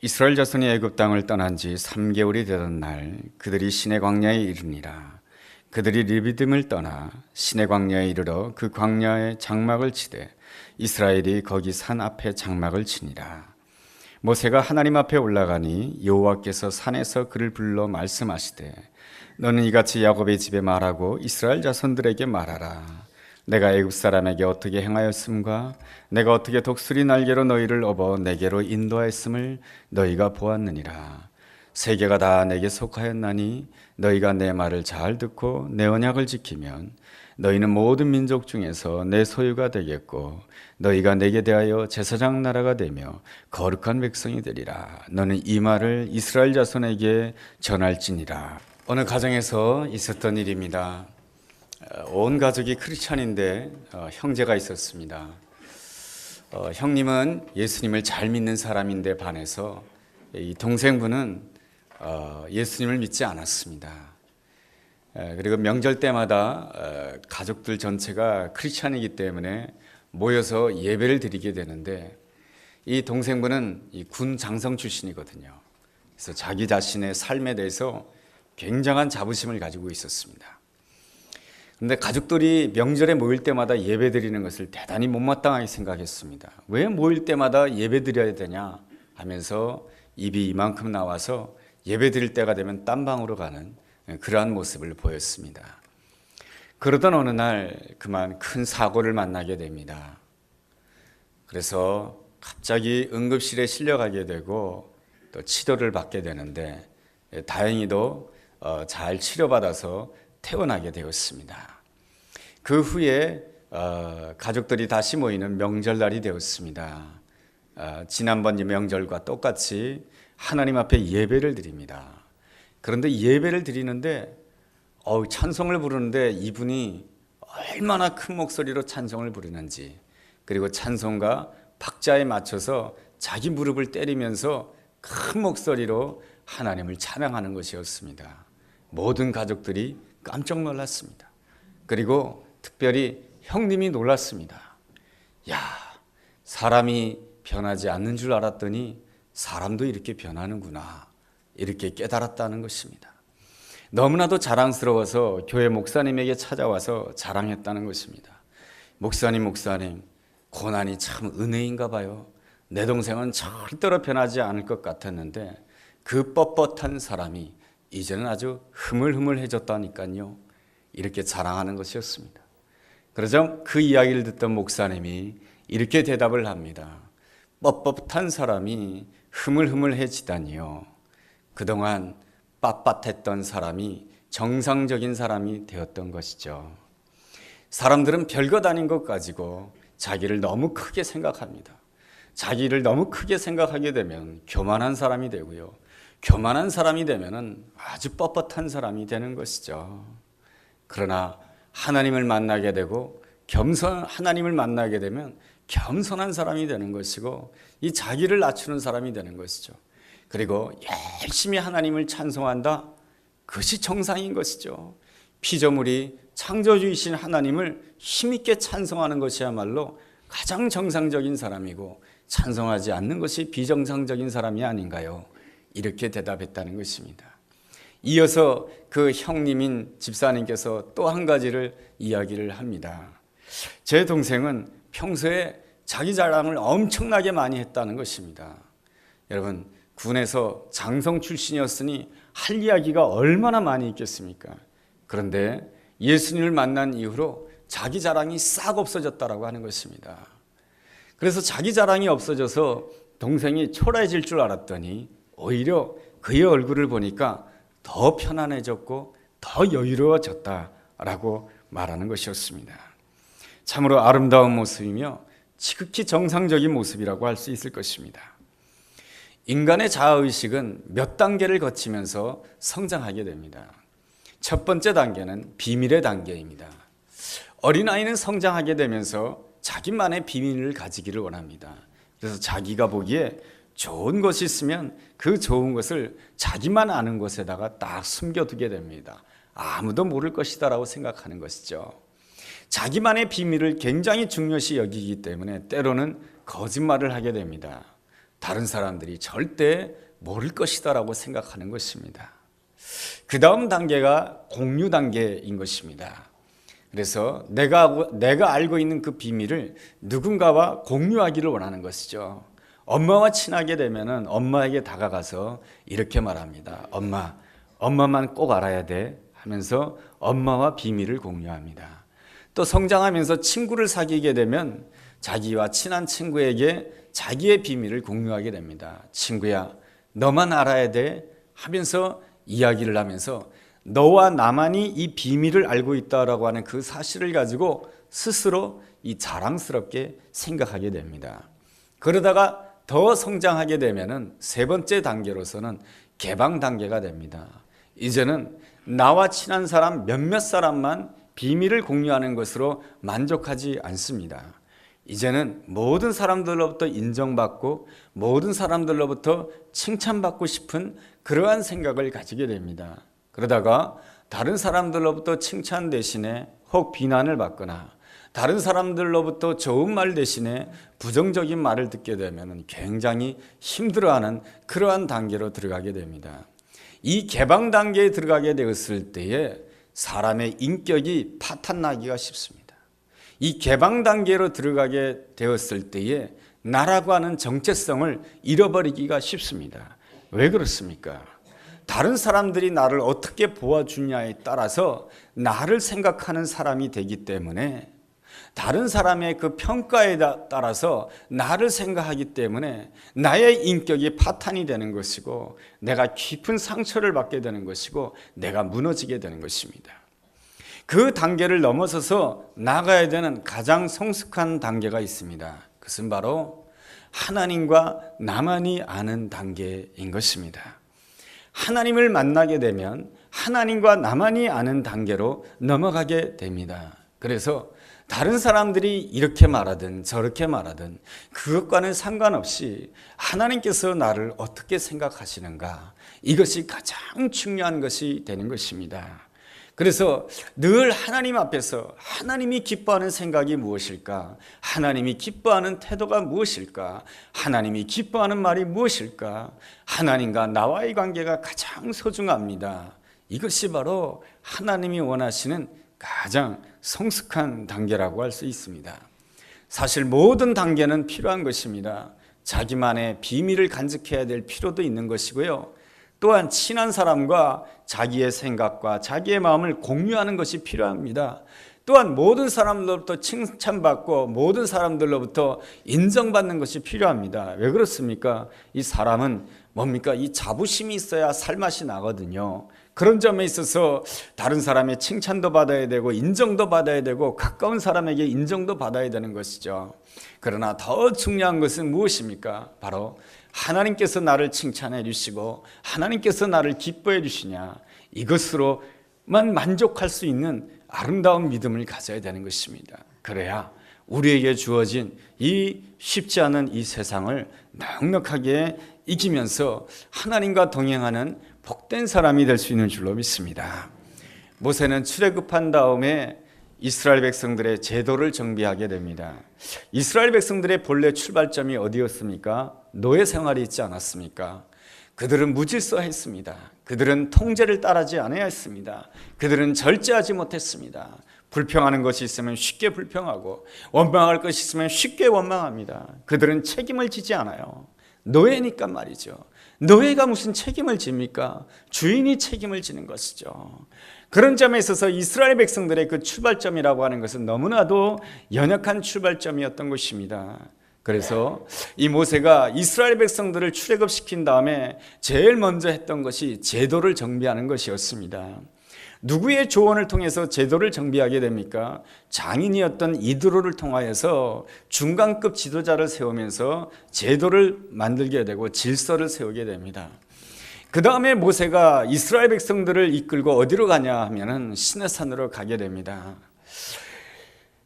이스라엘 자손이 애굽 땅을 떠난 지 3개월이 되던 날 그들이 시내 광야에 이르니라. 그들이 르비딤을 떠나 시내 광야에 이르러 그 광야에 장막을 치되 이스라엘이 거기 산 앞에 장막을 치니라. 모세가 하나님 앞에 올라가니 여호와께서 산에서 그를 불러 말씀하시되 너는 이같이 야곱의 집에 말하고 이스라엘 자손들에게 말하라. 내가 애굽 사람에게 어떻게 행하였음과 내가 어떻게 독수리 날개로 너희를 업어 내게로 인도하였음을 너희가 보았느니라. 세계가 다 내게 속하였나니 너희가 내 말을 잘 듣고 내 언약을 지키면 너희는 모든 민족 중에서 내 소유가 되겠고 너희가 내게 대하여 제사장 나라가 되며 거룩한 백성이 되리라. 너는 이 말을 이스라엘 자손에게 전할지니라. 어느 가정에서 있었던 일입니다. 온 가족이 크리스찬인데 형제가 있었습니다. 형님은 예수님을 잘 믿는 사람인데 반해서 이 동생분은 예수님을 믿지 않았습니다. 그리고 명절 때마다 가족들 전체가 크리스찬이기 때문에 모여서 예배를 드리게 되는데 이 동생분은 이 군 장성 출신이거든요. 그래서 자기 자신의 삶에 대해서 굉장한 자부심을 가지고 있었습니다. 그런데 가족들이 명절에 모일 때마다 예배 드리는 것을 대단히 못마땅하게 생각했습니다. 왜 모일 때마다 예배 드려야 되냐 하면서 입이 이만큼 나와서 예배 드릴 때가 되면 딴방으로 가는 그러한 모습을 보였습니다. 그러던 어느 날 그만 큰 사고를 만나게 됩니다. 그래서 갑자기 응급실에 실려가게 되고 또 치료를 받게 되는데 다행히도 잘 치료받아서 퇴원하게 되었습니다. 그 후에 가족들이 다시 모이는 명절날이 되었습니다. 지난번 명절과 똑같이 하나님 앞에 예배를 드립니다. 그런데 예배를 드리는데 찬송을 부르는데 이분이 얼마나 큰 목소리로 찬송을 부르는지, 그리고 찬송가 박자에 맞춰서 자기 무릎을 때리면서 큰 목소리로 하나님을 찬양하는 것이었습니다. 모든 가족들이 깜짝 놀랐습니다. 그리고 특별히 형님이 놀랐습니다. 야, 사람이 변하지 않는 줄 알았더니 사람도 이렇게 변하는구나, 이렇게 깨달았다는 것입니다. 너무나도 자랑스러워서 교회 목사님에게 찾아와서 자랑했다는 것입니다. 목사님, 고난이 참 은혜인가 봐요. 내 동생은 절대로 변하지 않을 것 같았는데 그 뻣뻣한 사람이 이제는 아주 흐물흐물해졌다니까요. 이렇게 자랑하는 것이었습니다. 그러자 그 이야기를 듣던 목사님이 이렇게 대답을 합니다. 뻣뻣한 사람이 흐물흐물해지다니요. 그동안 빳빳했던 사람이 정상적인 사람이 되었던 것이죠. 사람들은 별것 아닌 것 가지고 자기를 너무 크게 생각합니다. 자기를 너무 크게 생각하게 되면 교만한 사람이 되고요. 교만한 사람이 되면 아주 뻣뻣한 사람이 되는 것이죠. 그러나 하나님을 만나게 되고 하나님을 만나게 되면 겸손한 사람이 되는 것이고 이 자기를 낮추는 사람이 되는 것이죠. 그리고 열심히 하나님을 찬송한다. 그것이 정상인 것이죠. 피조물이 창조주이신 하나님을 힘있게 찬송하는 것이야말로 가장 정상적인 사람이고 찬송하지 않는 것이 비정상적인 사람이 아닌가요? 이렇게 대답했다는 것입니다. 이어서 그 형님인 집사님께서 또 한 가지를 이야기를 합니다. 제 동생은 평소에 자기 자랑을 엄청나게 많이 했다는 것입니다. 여러분, 군에서 장성 출신이었으니 할 이야기가 얼마나 많이 있겠습니까? 그런데 예수님을 만난 이후로 자기 자랑이 싹 없어졌다라고 하는 것입니다. 그래서 자기 자랑이 없어져서 동생이 초라해질 줄 알았더니 오히려 그의 얼굴을 보니까 더 편안해졌고 더 여유로워졌다라고 말하는 것이었습니다. 참으로 아름다운 모습이며 지극히 정상적인 모습이라고 할 수 있을 것입니다. 인간의 자아의식은 몇 단계를 거치면서 성장하게 됩니다. 첫 번째 단계는 비밀의 단계입니다. 어린아이는 성장하게 되면서 자기만의 비밀을 가지기를 원합니다. 그래서 자기가 보기에 좋은 것이 있으면 그 좋은 것을 자기만 아는 곳에다가 딱 숨겨두게 됩니다. 아무도 모를 것이다라고 생각하는 것이죠. 자기만의 비밀을 굉장히 중요시 여기기 때문에 때로는 거짓말을 하게 됩니다. 다른 사람들이 절대 모를 것이다라고 생각하는 것입니다. 그 다음 단계가 공유 단계인 것입니다. 그래서 내가 알고 있는 그 비밀을 누군가와 공유하기를 원하는 것이죠. 엄마와 친하게 되면은 엄마에게 다가가서 이렇게 말합니다. 엄마만 꼭 알아야 돼 하면서 엄마와 비밀을 공유합니다. 또 성장하면서 친구를 사귀게 되면 자기와 친한 친구에게 자기의 비밀을 공유하게 됩니다. 친구야, 너만 알아야 돼 하면서 이야기를 하면서 너와 나만이 이 비밀을 알고 있다라고 하는 그 사실을 가지고 스스로 이 자랑스럽게 생각하게 됩니다. 그러다가 더 성장하게 되면은 세 번째 단계로서는 개방 단계가 됩니다. 이제는 나와 친한 사람 몇몇 사람만 비밀을 공유하는 것으로 만족하지 않습니다. 이제는 모든 사람들로부터 인정받고 모든 사람들로부터 칭찬받고 싶은 그러한 생각을 가지게 됩니다. 그러다가 다른 사람들로부터 칭찬 대신에 혹 비난을 받거나 다른 사람들로부터 좋은 말 대신에 부정적인 말을 듣게 되면 굉장히 힘들어하는 그러한 단계로 들어가게 됩니다. 이 개방 단계에 들어가게 되었을 때에 사람의 인격이 파탄나기가 쉽습니다. 이 개방 단계로 들어가게 되었을 때에 나라고 하는 정체성을 잃어버리기가 쉽습니다. 왜 그렇습니까? 다른 사람들이 나를 어떻게 보아주냐에 따라서 나를 생각하는 사람이 되기 때문에 다른 사람의 그 평가에 따라서 나를 생각하기 때문에 나의 인격이 파탄이 되는 것이고 내가 깊은 상처를 받게 되는 것이고 내가 무너지게 되는 것입니다. 그 단계를 넘어서서 나가야 되는 가장 성숙한 단계가 있습니다. 그것은 바로 하나님과 나만이 아는 단계인 것입니다. 하나님을 만나게 되면 하나님과 나만이 아는 단계로 넘어가게 됩니다. 그래서 다른 사람들이 이렇게 말하든 저렇게 말하든 그것과는 상관없이 하나님께서 나를 어떻게 생각하시는가, 이것이 가장 중요한 것이 되는 것입니다. 그래서 늘 하나님 앞에서 하나님이 기뻐하는 생각이 무엇일까? 하나님이 기뻐하는 태도가 무엇일까? 하나님이 기뻐하는 말이 무엇일까? 하나님과 나와의 관계가 가장 소중합니다. 이것이 바로 하나님이 원하시는 가장 성숙한 단계라고 할 수 있습니다. 사실 모든 단계는 필요한 것입니다. 자기만의 비밀을 간직해야 될 필요도 있는 것이고요. 또한 친한 사람과 자기의 생각과 자기의 마음을 공유하는 것이 필요합니다. 또한 모든 사람들로부터 칭찬받고 모든 사람들로부터 인정받는 것이 필요합니다. 왜 그렇습니까? 이 사람은 뭡니까? 이 자부심이 있어야 살맛이 나거든요. 그런 점에 있어서 다른 사람의 칭찬도 받아야 되고 인정도 받아야 되고 가까운 사람에게 인정도 받아야 되는 것이죠. 그러나 더 중요한 것은 무엇입니까? 바로 하나님께서 나를 칭찬해 주시고 하나님께서 나를 기뻐해 주시냐, 이것으로만 만족할 수 있는 아름다운 믿음을 가져야 되는 것입니다. 그래야 우리에게 주어진 이 쉽지 않은 이 세상을 넉넉하게 이기면서 하나님과 동행하는 복된 사람이 될 수 있는 줄로 믿습니다. 모세는 출애굽한 다음에 이스라엘 백성들의 제도를 정비하게 됩니다. 이스라엘 백성들의 본래 출발점이 어디였습니까? 노예 생활이 있지 않았습니까? 그들은 무질서했습니다. 그들은 통제를 따르지 않아야 했습니다. 그들은 절제하지 못했습니다. 불평하는 것이 있으면 쉽게 불평하고 원망할 것이 있으면 쉽게 원망합니다. 그들은 책임을 지지 않아요. 노예니까 말이죠. 노예가 무슨 책임을 집니까? 주인이 책임을 지는 것이죠. 그런 점에 있어서 이스라엘 백성들의 그 출발점이라고 하는 것은 너무나도 연약한 출발점이었던 것입니다. 그래서 이 모세가 이스라엘 백성들을 출애굽시킨 다음에 제일 먼저 했던 것이 제도를 정비하는 것이었습니다. 누구의 조언을 통해서 제도를 정비하게 됩니까? 장인이었던 이드로를 통하여서 중간급 지도자를 세우면서 제도를 만들게 되고 질서를 세우게 됩니다. 그 다음에 모세가 이스라엘 백성들을 이끌고 어디로 가냐 하면은 시내산으로 가게 됩니다.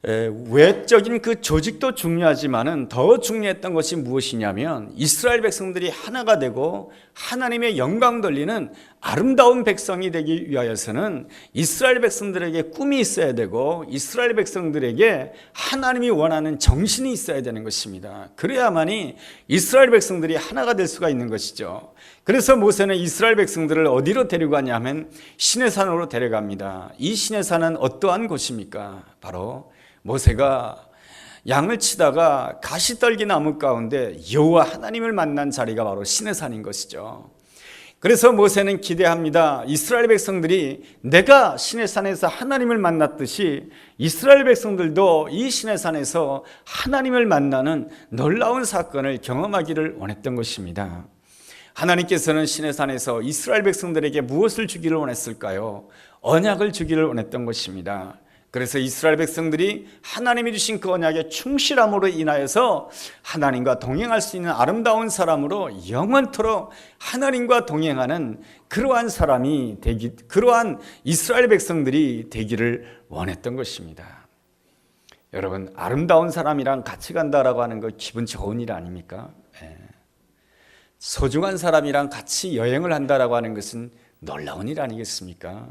외적인 그 조직도 중요하지만은 더 중요했던 것이 무엇이냐면 이스라엘 백성들이 하나가 되고 하나님의 영광 돌리는 아름다운 백성이 되기 위하여서는 이스라엘 백성들에게 꿈이 있어야 되고 이스라엘 백성들에게 하나님이 원하는 정신이 있어야 되는 것입니다. 그래야만이 이스라엘 백성들이 하나가 될 수가 있는 것이죠. 그래서 모세는 이스라엘 백성들을 어디로 데려가냐 하면 시내산으로 데려갑니다. 이 시내산은 어떠한 곳입니까? 바로 모세가 양을 치다가 가시떨기 나무 가운데 여호와 하나님을 만난 자리가 바로 시내산인 것이죠. 그래서 모세는 기대합니다. 이스라엘 백성들이 내가 시내산에서 하나님을 만났듯이 이스라엘 백성들도 이 시내산에서 하나님을 만나는 놀라운 사건을 경험하기를 원했던 것입니다. 하나님께서는 시내산에서 이스라엘 백성들에게 무엇을 주기를 원했을까요? 언약을 주기를 원했던 것입니다. 그래서 이스라엘 백성들이 하나님이 주신 그 언약에 충실함으로 인하여서 하나님과 동행할 수 있는 아름다운 사람으로 영원토록 하나님과 동행하는 그러한 그러한 이스라엘 백성들이 되기를 원했던 것입니다. 여러분, 아름다운 사람이랑 같이 간다라고 하는 거 기분 좋은 일 아닙니까? 소중한 사람이랑 같이 여행을 한다라고 하는 것은 놀라운 일 아니겠습니까?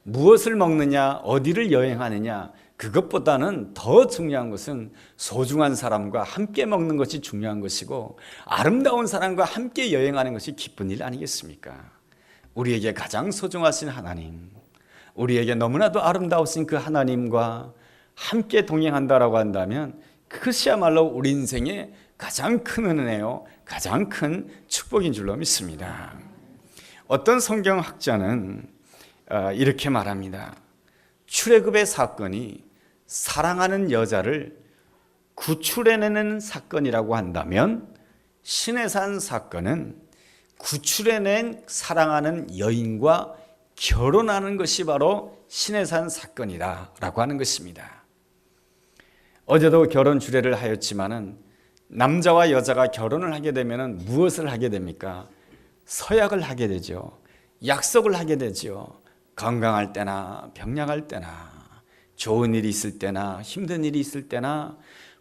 무엇을 먹느냐, 어디를 여행하느냐, 그것보다는 더 중요한 것은 소중한 사람과 함께 먹는 것이 중요한 것이고 아름다운 사람과 함께 여행하는 것이 기쁜 일 아니겠습니까? 우리에게 가장 소중하신 하나님, 우리에게 너무나도 아름다우신 그 하나님과 함께 동행한다라고 한다면 그것이야말로 우리 인생의 가장 큰 은혜요, 가장 큰 축복인 줄로 믿습니다. 어떤 성경학자는 이렇게 말합니다. 출애굽의 사건이 사랑하는 여자를 구출해내는 사건이라고 한다면 시내산 사건은 구출해낸 사랑하는 여인과 결혼하는 것이 바로 시내산 사건이라고 하는 것입니다. 어제도 결혼 주례를 하였지만은 남자와 여자가 결혼을 하게 되면 무엇을 하게 됩니까? 서약을 하게 되죠. 약속을 하게 되죠. 건강할 때나 병약할 때나 좋은 일이 있을 때나 힘든 일이 있을 때나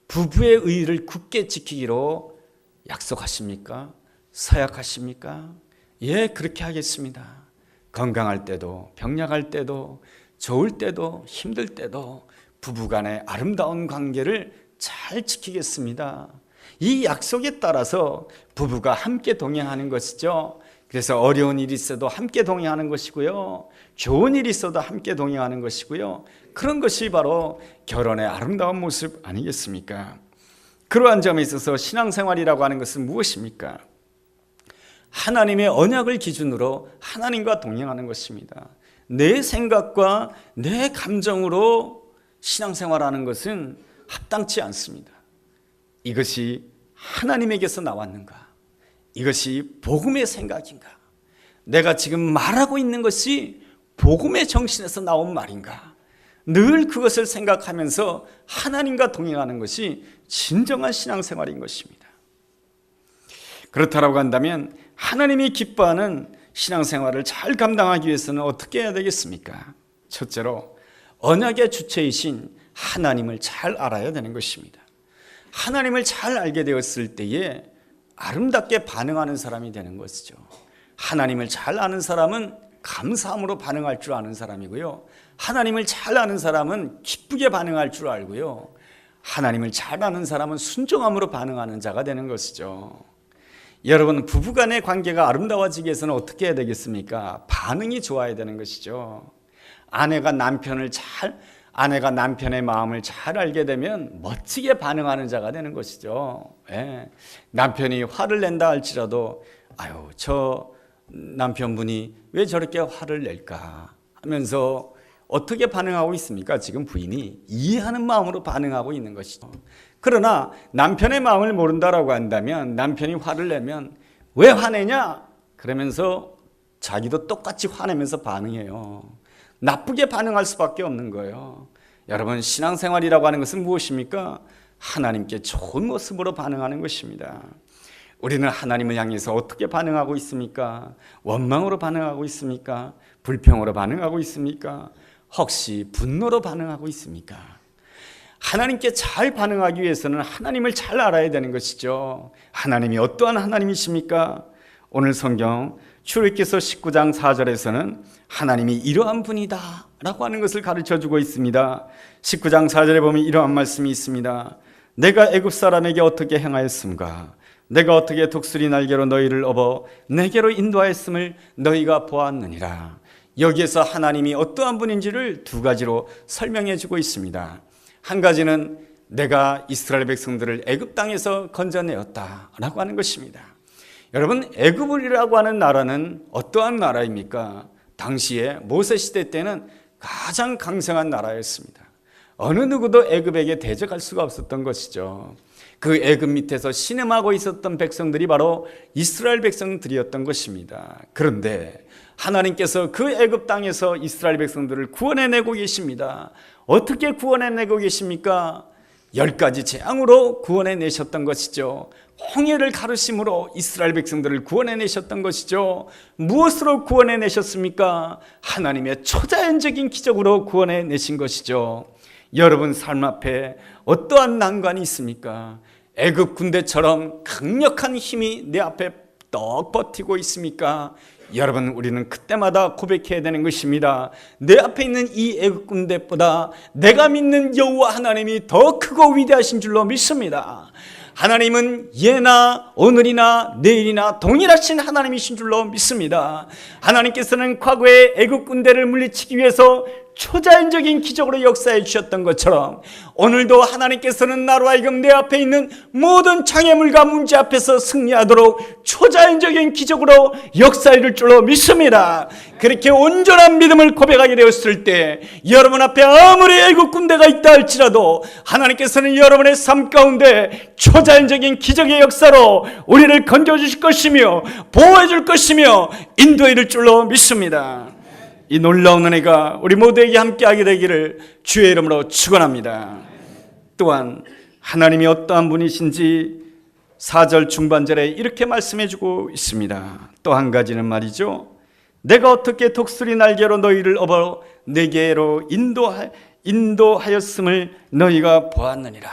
부부의 의의를 굳게 지키기로 약속하십니까? 서약하십니까? 예, 그렇게 하겠습니다. 건강할 때도 병약할 때도 좋을 때도 힘들 때도 부부간의 아름다운 관계를 잘 지키겠습니다. 이 약속에 따라서 부부가 함께 동행하는 것이죠. 그래서 어려운 일이 있어도 함께 동행하는 것이고요. 좋은 일이 있어도 함께 동행하는 것이고요. 그런 것이 바로 결혼의 아름다운 모습 아니겠습니까? 그러한 점에 있어서 신앙생활이라고 하는 것은 무엇입니까? 하나님의 언약을 기준으로 하나님과 동행하는 것입니다. 내 생각과 내 감정으로 신앙생활하는 것은 합당치 않습니다. 이것이 하나님에게서 나왔는가? 이것이 복음의 생각인가? 내가 지금 말하고 있는 것이 복음의 정신에서 나온 말인가? 늘 그것을 생각하면서 하나님과 동행하는 것이 진정한 신앙생활인 것입니다. 그렇다고 한다면 하나님이 기뻐하는 신앙생활을 잘 감당하기 위해서는 어떻게 해야 되겠습니까? 첫째로 언약의 주체이신 하나님을 잘 알아야 되는 것입니다. 하나님을 잘 알게 되었을 때에 아름답게 반응하는 사람이 되는 것이죠. 하나님을 잘 아는 사람은 감사함으로 반응할 줄 아는 사람이고요. 하나님을 잘 아는 사람은 기쁘게 반응할 줄 알고요. 하나님을 잘 아는 사람은 순종함으로 반응하는 자가 되는 것이죠. 여러분, 부부간의 관계가 아름다워지기 위해서는 어떻게 해야 되겠습니까? 반응이 좋아야 되는 것이죠. 아내가 남편의 마음을 잘 알게 되면 멋지게 반응하는 자가 되는 것이죠. 예. 남편이 화를 낸다 할지라도 아유, 저 남편분이 왜 저렇게 화를 낼까 하면서 어떻게 반응하고 있습니까? 지금 부인이 이해하는 마음으로 반응하고 있는 것이죠. 그러나 남편의 마음을 모른다라고 한다면 남편이 화를 내면 왜 화내냐? 그러면서 자기도 똑같이 화내면서 반응해요. 나쁘게 반응할 수밖에 없는 거예요. 여러분, 신앙생활이라고 하는 것은 무엇입니까? 하나님께 좋은 모습으로 반응하는 것입니다. 우리는 하나님을 향해서 어떻게 반응하고 있습니까? 원망으로 반응하고 있습니까? 불평으로 반응하고 있습니까? 혹시 분노로 반응하고 있습니까? 하나님께 잘 반응하기 위해서는 하나님을 잘 알아야 되는 것이죠. 하나님이 어떠한 하나님이십니까? 오늘 성경 출애굽기서 19장 4절에서는 하나님이 이러한 분이다 라고 하는 것을 가르쳐주고 있습니다. 19장 4절에 보면 이러한 말씀이 있습니다. 내가 애굽 사람에게 어떻게 행하였음가? 내가 어떻게 독수리 날개로 너희를 업어 내게로 인도하였음을 너희가 보았느니라. 여기에서 하나님이 어떠한 분인지를 두 가지로 설명해 주고 있습니다. 한 가지는 내가 이스라엘 백성들을 애굽 땅에서 건져내었다라고 하는 것입니다. 여러분, 애굽이라고 하는 나라는 어떠한 나라입니까? 당시에 모세 시대 때는 가장 강성한 나라였습니다. 어느 누구도 애굽에게 대적할 수가 없었던 것이죠. 그 애굽 밑에서 신음하고 있었던 백성들이 바로 이스라엘 백성들이었던 것입니다. 그런데 하나님께서 그 애굽 땅에서 이스라엘 백성들을 구원해내고 계십니다. 어떻게 구원해내고 계십니까? 10가지 재앙으로 구원해내셨던 것이죠. 홍해를 가르심으로 이스라엘 백성들을 구원해내셨던 것이죠. 무엇으로 구원해내셨습니까? 하나님의 초자연적인 기적으로 구원해내신 것이죠. 여러분 삶 앞에 어떠한 난관이 있습니까? 애굽 군대처럼 강력한 힘이 내 앞에 떡 버티고 있습니까? 여러분, 우리는 그때마다 고백해야 되는 것입니다. 내 앞에 있는 이 애굽 군대보다 내가 믿는 여호와 하나님이 더 크고 위대하신 줄로 믿습니다. 하나님은 예나 오늘이나 내일이나 동일하신 하나님이신 줄로 믿습니다. 하나님께서는 과거에 애굽 군대를 물리치기 위해서 초자연적인 기적으로 역사해 주셨던 것처럼 오늘도 하나님께서는 나로 하여금 내 앞에 있는 모든 장애물과 문제 앞에서 승리하도록 초자연적인 기적으로 역사해 줄 줄로 믿습니다. 그렇게 온전한 믿음을 고백하게 되었을 때 여러분 앞에 아무리 애국 군대가 있다 할지라도 하나님께서는 여러분의 삶 가운데 초자연적인 기적의 역사로 우리를 건져주실 것이며 보호해 줄 것이며 인도해 줄 줄로 믿습니다. 이 놀라운 은혜가 우리 모두에게 함께하게 되기를 주의 이름으로 축원합니다. 또한 하나님이 어떠한 분이신지 4절 중반절에 이렇게 말씀해주고 있습니다. 또 한 가지는 말이죠. 내가 어떻게 독수리 날개로 너희를 업어 내게로 인도하였음을 너희가 보았느니라.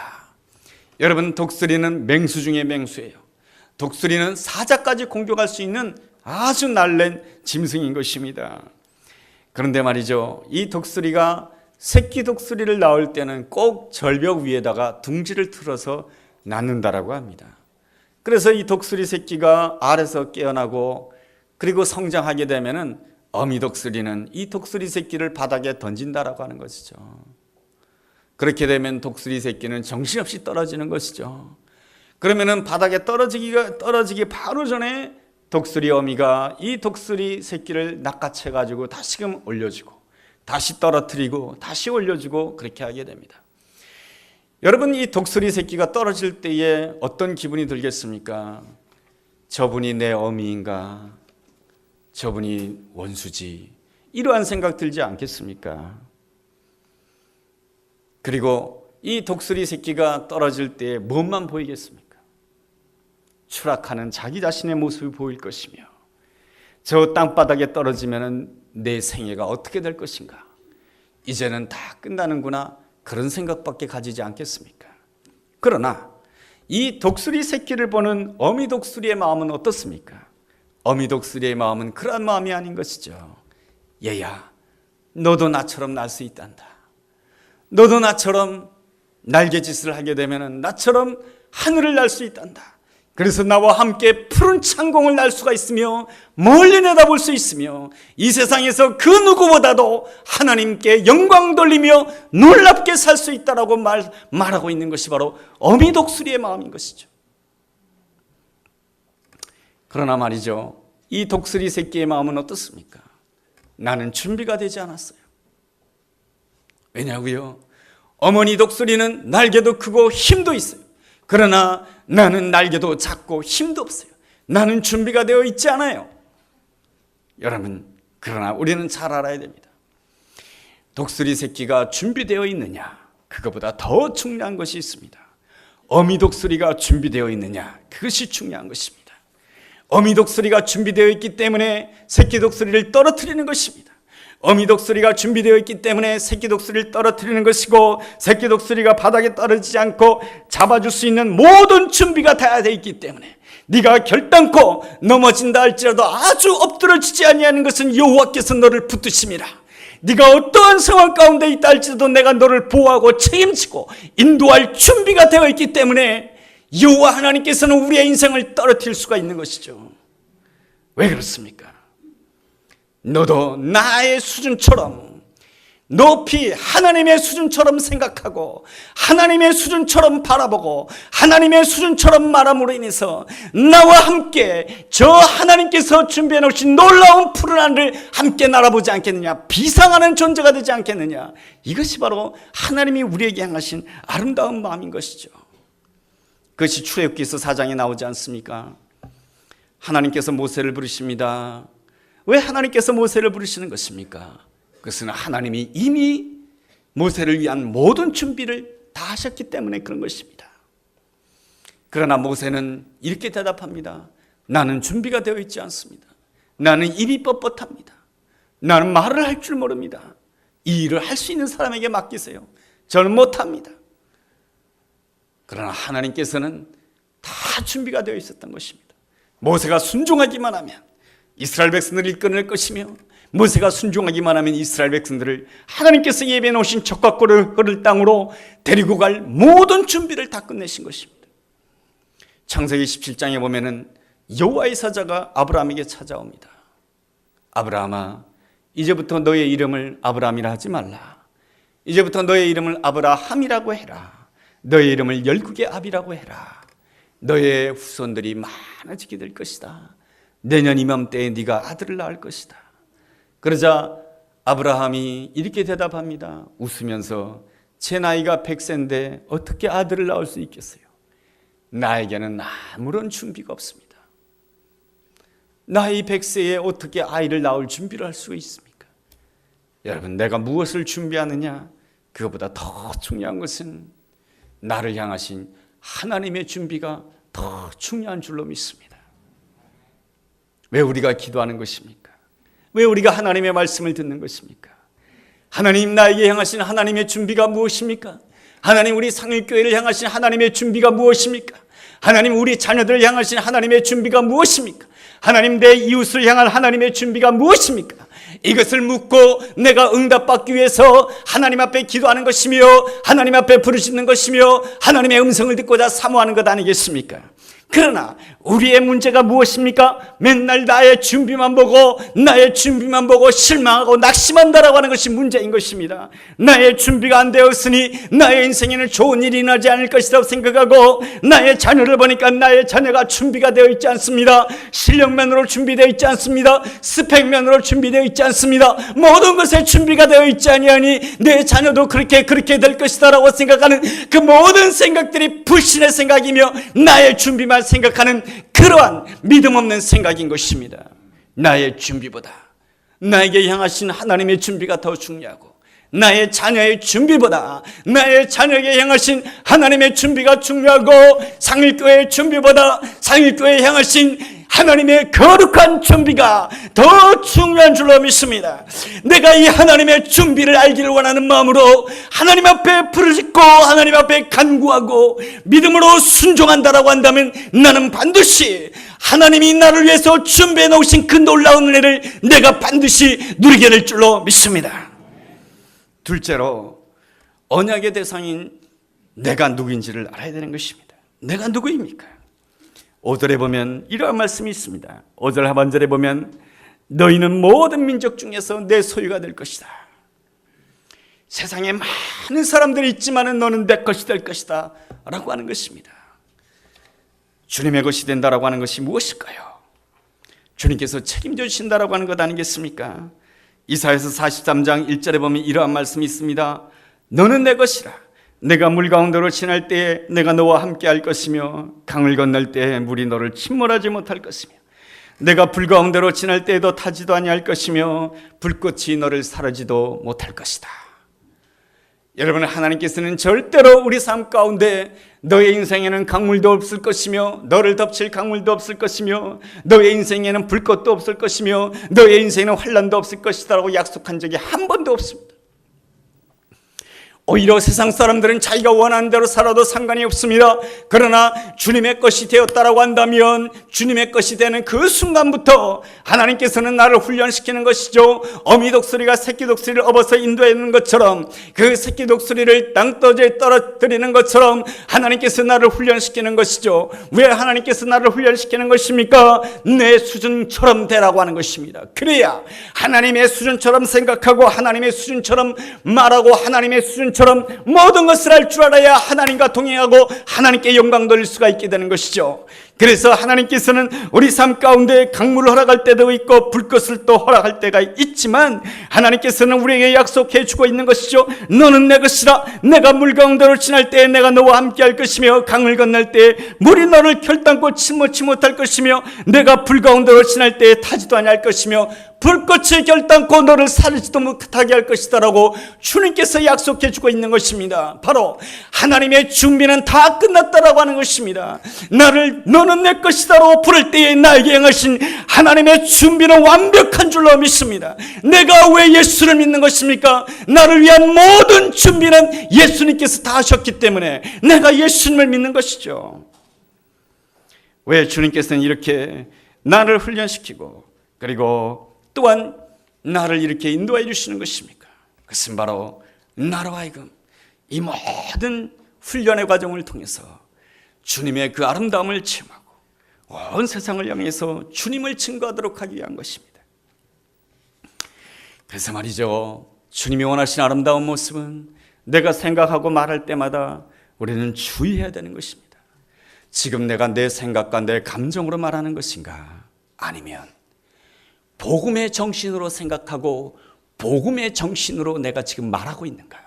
여러분, 독수리는 맹수 중에 맹수예요. 독수리는 사자까지 공격할 수 있는 아주 날랜 짐승인 것입니다. 그런데 말이죠, 이 독수리가 새끼 독수리를 낳을 때는 꼭 절벽 위에다가 둥지를 틀어서 낳는다라고 합니다. 그래서 이 독수리 새끼가 알에서 깨어나고 그리고 성장하게 되면은 어미 독수리는 이 독수리 새끼를 바닥에 던진다라고 하는 것이죠. 그렇게 되면 독수리 새끼는 정신없이 떨어지는 것이죠. 그러면은 바닥에 떨어지기 바로 전에 독수리 어미가 이 독수리 새끼를 낚아채 가지고 다시금 올려주고 다시 떨어뜨리고 다시 올려주고 그렇게 하게 됩니다. 여러분, 이 독수리 새끼가 떨어질 때에 어떤 기분이 들겠습니까? 저분이 내 어미인가? 저분이 원수지? 이러한 생각 들지 않겠습니까? 그리고 이 독수리 새끼가 떨어질 때 무엇만 보이겠습니까? 추락하는 자기 자신의 모습이 보일 것이며 저 땅바닥에 떨어지면 내 생애가 어떻게 될 것인가? 이제는 다 끝나는구나, 그런 생각밖에 가지지 않겠습니까? 그러나 이 독수리 새끼를 보는 어미 독수리의 마음은 어떻습니까? 어미 독수리의 마음은 그런 마음이 아닌 것이죠. 얘야, 너도 나처럼 날 수 있단다. 너도 나처럼 날개짓을 하게 되면 나처럼 하늘을 날 수 있단다. 그래서 나와 함께 푸른 창공을 날 수가 있으며 멀리 내다볼 수 있으며 이 세상에서 그 누구보다도 하나님께 영광 돌리며 놀랍게 살 수 있다라고 말하고 있는 것이 바로 어미 독수리의 마음인 것이죠. 그러나 말이죠, 이 독수리 새끼의 마음은 어떻습니까? 나는 준비가 되지 않았어요. 왜냐고요? 어머니 독수리는 날개도 크고 힘도 있어요. 그러나 나는 날개도 작고 힘도 없어요. 나는 준비가 되어 있지 않아요. 여러분, 그러나 우리는 잘 알아야 됩니다. 독수리 새끼가 준비되어 있느냐, 그것보다 더 중요한 것이 있습니다. 어미 독수리가 준비되어 있느냐, 그것이 중요한 것입니다. 어미 독수리가 준비되어 있기 때문에 새끼 독수리를 떨어뜨리는 것입니다. 어미 독수리가 준비되어 있기 때문에 새끼 독수리를 떨어뜨리는 것이고, 새끼 독수리가 바닥에 떨어지지 않고 잡아줄 수 있는 모든 준비가 다 되어 있기 때문에 네가 결단코 넘어진다 할지라도 아주 엎드러지지 아니하는 것은 여호와께서 너를 붙드심이라. 네가 어떠한 상황 가운데 있다 할지라도 내가 너를 보호하고 책임지고 인도할 준비가 되어 있기 때문에 여호와 하나님께서는 우리의 인생을 떨어뜨릴 수가 있는 것이죠. 왜 그렇습니까? 너도 나의 수준처럼 높이 하나님의 수준처럼 생각하고 하나님의 수준처럼 바라보고 하나님의 수준처럼 말함으로 인해서 나와 함께 저 하나님께서 준비해 놓으신 놀라운 푸른 하늘을 함께 날아보지 않겠느냐, 비상하는 존재가 되지 않겠느냐. 이것이 바로 하나님이 우리에게 향하신 아름다운 마음인 것이죠. 그것이 출애굽기서 4장에 나오지 않습니까? 하나님께서 모세를 부르십니다. 왜 하나님께서 모세를 부르시는 것입니까? 그것은 하나님이 이미 모세를 위한 모든 준비를 다 하셨기 때문에 그런 것입니다. 그러나 모세는 이렇게 대답합니다. 나는 준비가 되어 있지 않습니다. 나는 입이 뻣뻣합니다. 나는 말을 할 줄 모릅니다. 이 일을 할 수 있는 사람에게 맡기세요. 저는 못합니다. 그러나 하나님께서는 다 준비가 되어 있었던 것입니다. 모세가 순종하기만 하면 이스라엘 백성들을 이끌어낼 것이며, 모세가 순종하기만 하면 이스라엘 백성들을 하나님께서 예비해 놓으신 적과 꿀을 흐를 땅으로 데리고 갈 모든 준비를 다 끝내신 것입니다. 창세기 17장에 보면은 여호와의 사자가 아브라함에게 찾아옵니다. 아브라함아, 이제부터 너의 이름을 아브라함이라 하지 말라. 이제부터 너의 이름을 아브라함이라고 해라. 너의 이름을 열국의 아비라고 해라. 너의 후손들이 많아지게 될 것이다. 내년 이맘때에 네가 아들을 낳을 것이다. 그러자 아브라함이 이렇게 대답합니다. 웃으면서 제 나이가 100세인데 어떻게 아들을 낳을 수 있겠어요? 나에게는 아무런 준비가 없습니다. 나이 100세에 어떻게 아이를 낳을 준비를 할 수 있습니까? 여러분, 내가 무엇을 준비하느냐? 그것보다 더 중요한 것은 나를 향하신 하나님의 준비가 더 중요한 줄로 믿습니다. 왜 우리가 기도하는 것입니까? 왜 우리가 하나님의 말씀을 듣는 것입니까? 하나님, 나에게 향하신 하나님의 준비가 무엇입니까? 하나님, 우리 상일교회를 향하신 하나님의 준비가 무엇입니까? 하나님, 우리 자녀들을 향하신 하나님의 준비가 무엇입니까? 하나님, 내 이웃을 향한 하나님의 준비가 무엇입니까? 이것을 묻고 내가 응답받기 위해서 하나님 앞에 기도하는 것이며 하나님 앞에 부르짖는 것이며 하나님의 음성을 듣고자 사모하는 것 아니겠습니까? 그러나 우리의 문제가 무엇입니까? 맨날 나의 준비만 보고 실망하고 낙심한다라고 하는 것이 문제인 것입니다. 나의 준비가 안 되었으니 나의 인생에는 좋은 일이 나지 않을 것이라고 생각하고, 나의 자녀를 보니까 나의 자녀가 준비가 되어 있지 않습니다. 실력면으로 준비되어 있지 않습니다. 스펙면으로 준비되어 있지 않습니다. 모든 것에 준비가 되어 있지 아니하니 내 자녀도 그렇게 될 것이다 라고 생각하는 그 모든 생각들이 불신의 생각이며 나의 준비만 생각하는 그러한 믿음 없는 생각인 것입니다. 나의 준비보다 나에게 향하신 하나님의 준비가 더 중요하고, 나의 자녀의 준비보다 나의 자녀에게 향하신 하나님의 준비가 중요하고, 상일교회의 준비보다 상일교회에 향하신 하나님의 거룩한 준비가 더 중요한 줄로 믿습니다. 내가 이 하나님의 준비를 알기를 원하는 마음으로 하나님 앞에 부르짖고 하나님 앞에 간구하고 믿음으로 순종한다라고 한다면, 나는 반드시 하나님이 나를 위해서 준비해 놓으신 그 놀라운 은혜를 내가 반드시 누리게 될 줄로 믿습니다. 둘째로, 언약의 대상인 내가 누구인지를 알아야 되는 것입니다. 내가 누구입니까? 5절에 보면 이러한 말씀이 있습니다. 5절 하반절에 보면 너희는 모든 민족 중에서 내 소유가 될 것이다. 세상에 많은 사람들이 있지만 너는 내 것이 될 것이다 라고 하는 것입니다. 주님의 것이 된다라고 하는 것이 무엇일까요? 주님께서 책임져 주신다라고 하는 것 아니겠습니까? 이사야서 43장 1절에 보면 이러한 말씀이 있습니다. 너는 내 것이라. 내가 물 가운데로 지날 때에 내가 너와 함께 할 것이며, 강을 건널 때에 물이 너를 침몰하지 못할 것이며, 내가 불 가운데로 지날 때에도 타지도 아니할 것이며, 불꽃이 너를 사르지도 못할 것이다. 여러분, 하나님께서는 절대로 우리 삶 가운데 너의 인생에는 강물도 없을 것이며 너를 덮칠 강물도 없을 것이며 너의 인생에는 불꽃도 없을 것이며 너의 인생에는 환난도 없을 것이라고 약속한 적이 한 번도 없습니다. 오히려 세상 사람들은 자기가 원하는 대로 살아도 상관이 없습니다. 그러나 주님의 것이 되었다라고 한다면 주님의 것이 되는 그 순간부터 하나님께서는 나를 훈련시키는 것이죠. 어미 독수리가 새끼 독수리를 업어서 인도하는 것처럼, 그 새끼 독수리를 땅떠지에 떨어뜨리는 것처럼 하나님께서 나를 훈련시키는 것이죠. 왜 하나님께서 나를 훈련시키는 것입니까? 내 수준처럼 되라고 하는 것입니다. 그래야 하나님의 수준처럼 생각하고 하나님의 수준처럼 말하고 하나님의 수준처럼 모든 것을 할 줄 알아야 하나님과 동행하고 하나님께 영광 돌릴 수가 있게 되는 것이죠. 그래서 하나님께서는 우리 삶 가운데 강물을 허락할 때도 있고 불꽃을 또 허락할 때가 있지만 하나님께서는 우리에게 약속해 주고 있는 것이죠. 너는 내 것이라. 내가 물 가운데로 지날 때에 내가 너와 함께 할 것이며 강을 건널 때에 물이 너를 결단코 침몰치 못할 것이며 내가 불 가운데로 지날 때에 타지도 아니할 것이며 불꽃이 결단코 너를 사르지도 못하게 할 것이다라고 주님께서 약속해 주고 있는 것입니다. 바로 하나님의 준비는 다 끝났다라고 하는 것입니다. 너는 내 것이다라고 부를 때에 나에게 행하신 하나님의 준비는 완벽한 줄로 믿습니다. 내가 왜 예수를 믿는 것입니까? 나를 위한 모든 준비는 예수님께서 다 하셨기 때문에 내가 예수님을 믿는 것이죠. 왜 주님께서는 이렇게 나를 훈련시키고 그리고 또한 나를 이렇게 인도해 주시는 것입니까? 그것은 바로 나로 하여금 이 모든 훈련의 과정을 통해서 주님의 그 아름다움을 체험하고 온 세상을 향해서 주님을 증거하도록 하기 위한 것입니다. 그래서 말이죠, 주님이 원하시는 아름다운 모습은 내가 생각하고 말할 때마다 우리는 주의해야 되는 것입니다. 지금 내가 내 생각과 내 감정으로 말하는 것인가, 아니면 복음의 정신으로 생각하고 복음의 정신으로 내가 지금 말하고 있는가?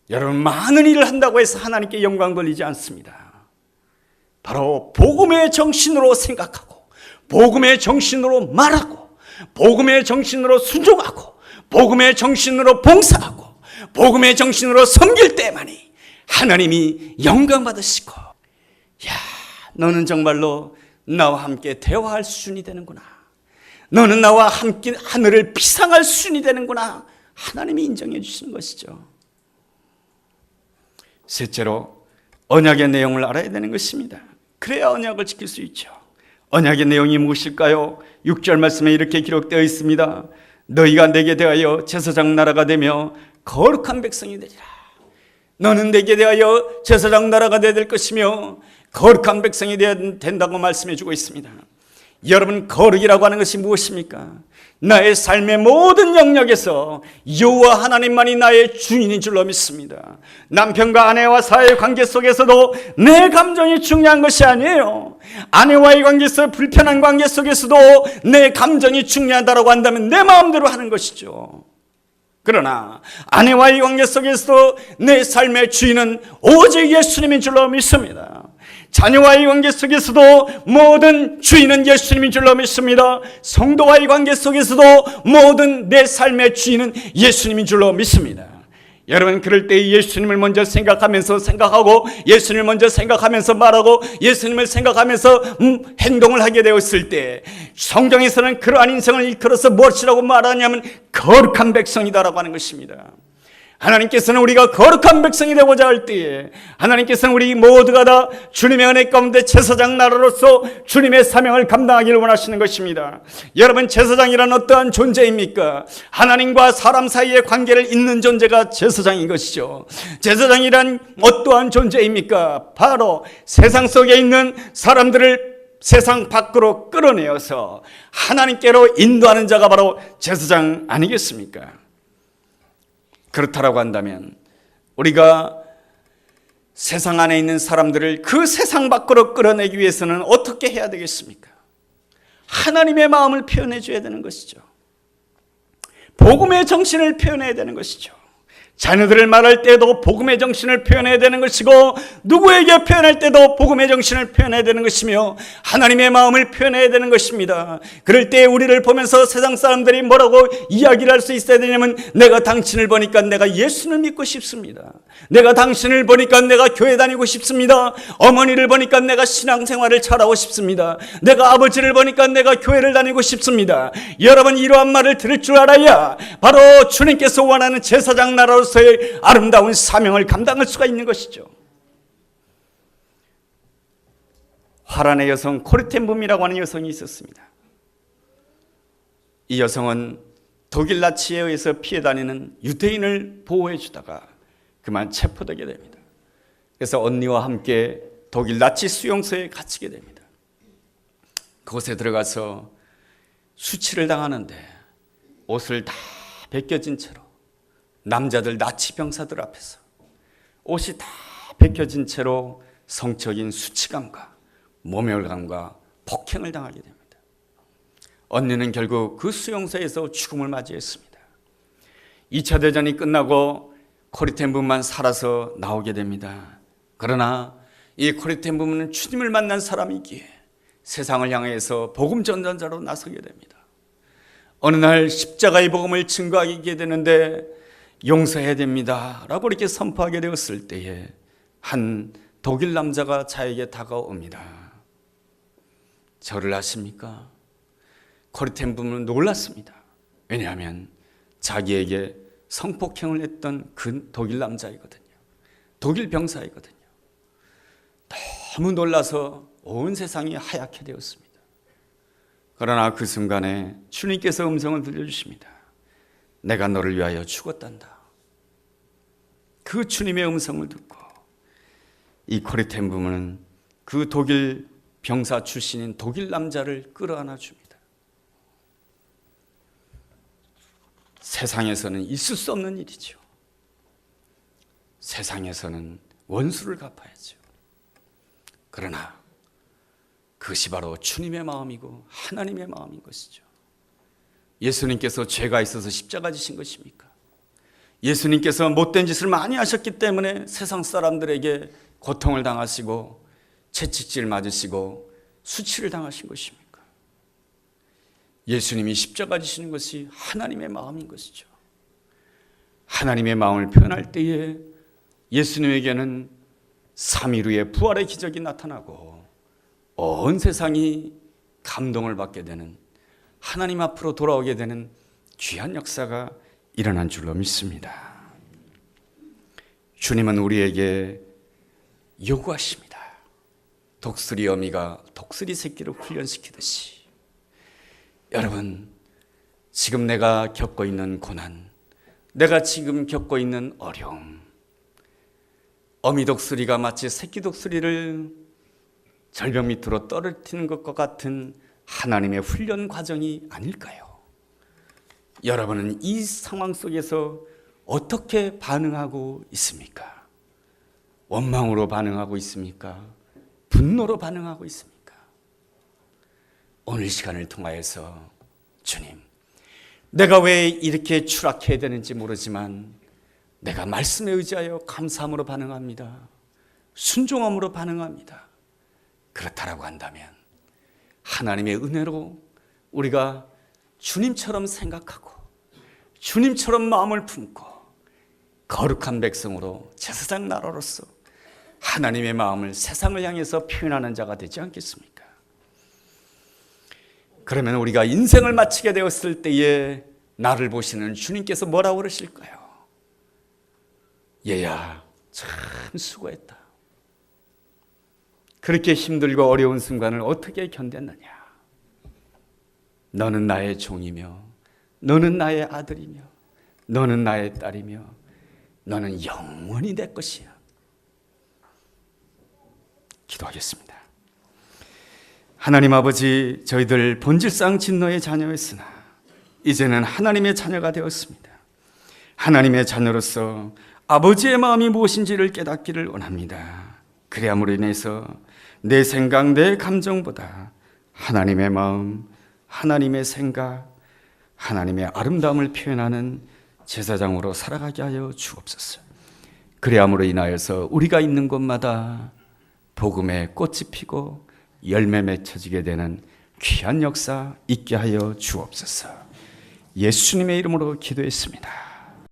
여러분, 많은 일을 한다고 해서 하나님께 영광 돌리지 않습니다. 바로 복음의 정신으로 생각하고 복음의 정신으로 말하고 복음의 정신으로 순종하고 복음의 정신으로 봉사하고 복음의 정신으로 섬길 때만이 하나님이 영광 받으시고, 야, 너는 정말로 나와 함께 대화할 수준이 되는구나, 너는 나와 함께 하늘을 비상할 수준이 되는구나, 하나님이 인정해 주시는 것이죠. 셋째로 언약의 내용을 알아야 되는 것입니다. 그래야 언약을 지킬 수 있죠. 언약의 내용이 무엇일까요? 6절 말씀에 이렇게 기록되어 있습니다. 너희가 내게 대하여 제사장 나라가 되며 거룩한 백성이 되리라. 너는 내게 대하여 제사장 나라가 되어야 될 것이며 거룩한 백성이 되어야 된다고 말씀해 주고 있습니다. 여러분, 거룩이라고 하는 것이 무엇입니까? 나의 삶의 모든 영역에서 여호와 하나님만이 나의 주인인 줄로 믿습니다. 남편과 아내와 사이의 관계 속에서도 내 감정이 중요한 것이 아니에요. 아내와의 관계에서 불편한 관계 속에서도 내 감정이 중요하다고 한다면 내 마음대로 하는 것이죠. 그러나 아내와의 관계 속에서도 내 삶의 주인은 오직 예수님인 줄로 믿습니다. 자녀와의 관계 속에서도 모든 주인은 예수님인 줄로 믿습니다. 성도와의 관계 속에서도 모든 내 삶의 주인은 예수님인 줄로 믿습니다. 여러분, 그럴 때 예수님을 먼저 생각하고 예수님을 먼저 생각하면서 말하고 예수님을 생각하면서 행동을 하게 되었을 때 성경에서는 그러한 인생을 일컬어서 무엇이라고 말하냐면 거룩한 백성이다라고 하는 것입니다. 하나님께서는 우리가 거룩한 백성이 되고자 할 때에 하나님께서는 우리 모두가 다 주님의 은혜 가운데 제사장 나라로서 주님의 사명을 감당하기를 원하시는 것입니다. 여러분, 제사장이란 어떠한 존재입니까? 하나님과 사람 사이의 관계를 잇는 존재가 제사장인 것이죠. 제사장이란 어떠한 존재입니까? 바로 세상 속에 있는 사람들을 세상 밖으로 끌어내어서 하나님께로 인도하는 자가 바로 제사장 아니겠습니까? 그렇다라고 한다면 우리가 세상 안에 있는 사람들을 그 세상 밖으로 끌어내기 위해서는 어떻게 해야 되겠습니까? 하나님의 마음을 표현해 줘야 되는 것이죠. 복음의 정신을 표현해야 되는 것이죠. 자녀들을 말할 때도 복음의 정신을 표현해야 되는 것이고, 누구에게 표현할 때도 복음의 정신을 표현해야 되는 것이며, 하나님의 마음을 표현해야 되는 것입니다. 그럴 때 우리를 보면서 세상 사람들이 뭐라고 이야기를 할 수 있어야 되냐면, 내가 당신을 보니까 내가 예수를 믿고 싶습니다. 내가 당신을 보니까 내가 교회 다니고 싶습니다. 어머니를 보니까 내가 신앙생활을 잘하고 싶습니다. 내가 아버지를 보니까 내가 교회를 다니고 싶습니다. 여러분, 이러한 말을 들을 줄 알아야 바로 주님께서 원하는 제사장 나라로서의 아름다운 사명을 감당할 수가 있는 것이죠. 화란의 여성 코르텐붐이라고 하는 여성이 있었습니다. 이 여성은 독일 나치에 의해서 피해 다니는 유대인을 보호해 주다가 그만 체포되게 됩니다. 그래서 언니와 함께 독일 나치 수용소에 갇히게 됩니다. 그곳에 들어가서 수치를 당하는데 옷을 다 벗겨진 채로, 남자들 나치 병사들 앞에서 옷이 다 벗겨진 채로 성적인 수치감과 모멸감과 폭행을 당하게 됩니다. 언니는 결국 그 수용소에서 죽음을 맞이했습니다. 2차 대전이 끝나고 코르텐붐만 살아서 나오게 됩니다. 그러나 이 코르텐붐은 주님을 만난 사람이기에 세상을 향해서 복음 전전자로 나서게 됩니다. 어느 날 십자가의 복음을 증거하게 되는데 용서해야 됩니다 라고 이렇게 선포하게 되었을 때에 한 독일 남자가 자에게 다가옵니다. 저를 아십니까? 코르텐붐은 놀랐습니다. 왜냐하면 자기에게 성폭행을 했던 그 독일 남자이거든요. 독일 병사이거든요. 너무 놀라서 온 세상이 하얗게 되었습니다. 그러나 그 순간에 주님께서 음성을 들려주십니다. 내가 너를 위하여 죽었단다. 그 주님의 음성을 듣고 이 코르텐붐은 그 독일 병사 출신인 독일 남자를 끌어안아 줍니다. 세상에서는 있을 수 없는 일이죠. 세상에서는 원수를 갚아야죠. 그러나 그것이 바로 주님의 마음이고 하나님의 마음인 것이죠. 예수님께서 죄가 있어서 십자가 지신 것입니까? 예수님께서 못된 짓을 많이 하셨기 때문에 세상 사람들에게 고통을 당하시고 채찍질 맞으시고 수치를 당하신 것입니까? 예수님이 십자가 지시는 것이 하나님의 마음인 것이죠. 하나님의 마음을 표현할 때에 예수님에게는 3일 후에 부활의 기적이 나타나고 온 세상이 감동을 받게 되는, 하나님 앞으로 돌아오게 되는 귀한 역사가 일어난 줄로 믿습니다. 주님은 우리에게 요구하십니다. 독수리 어미가 독수리 새끼를 훈련시키듯이, 여러분, 지금 내가 겪고 있는 고난, 내가 지금 겪고 있는 어려움, 어미 독수리가 마치 새끼 독수리를 절벽 밑으로 떨어뜨리는 것과 같은 하나님의 훈련 과정이 아닐까요? 여러분은 이 상황 속에서 어떻게 반응하고 있습니까? 원망으로 반응하고 있습니까? 분노로 반응하고 있습니까? 오늘 시간을 통하여서 주님, 내가 왜 이렇게 추락해야 되는지 모르지만 내가 말씀에 의지하여 감사함으로 반응합니다. 순종함으로 반응합니다. 그렇다라고 한다면 하나님의 은혜로 우리가 주님처럼 생각하고 주님처럼 마음을 품고 거룩한 백성으로 제사장 나라로서 하나님의 마음을 세상을 향해서 표현하는 자가 되지 않겠습니까? 그러면 우리가 인생을 마치게 되었을 때에 나를 보시는 주님께서 뭐라고 그러실까요? 얘야, 참 수고했다. 그렇게 힘들고 어려운 순간을 어떻게 견뎠느냐? 너는 나의 종이며, 너는 나의 아들이며, 너는 나의 딸이며, 너는 영원히 내 것이야. 기도하겠습니다. 하나님 아버지, 저희들 본질상 진노의 자녀였으나 이제는 하나님의 자녀가 되었습니다. 하나님의 자녀로서 아버지의 마음이 무엇인지를 깨닫기를 원합니다. 그래야므로 인해서 내 생각, 내 감정보다 하나님의 마음, 하나님의 생각, 하나님의 아름다움을 표현하는 제사장으로 살아가게 하여 주옵소서. 그리함으로 인하여서 우리가 있는 곳마다 복음의 꽃이 피고 열매 맺혀지게 되는 귀한 역사 있게 하여 주옵소서. 예수님의 이름으로 기도했습니다.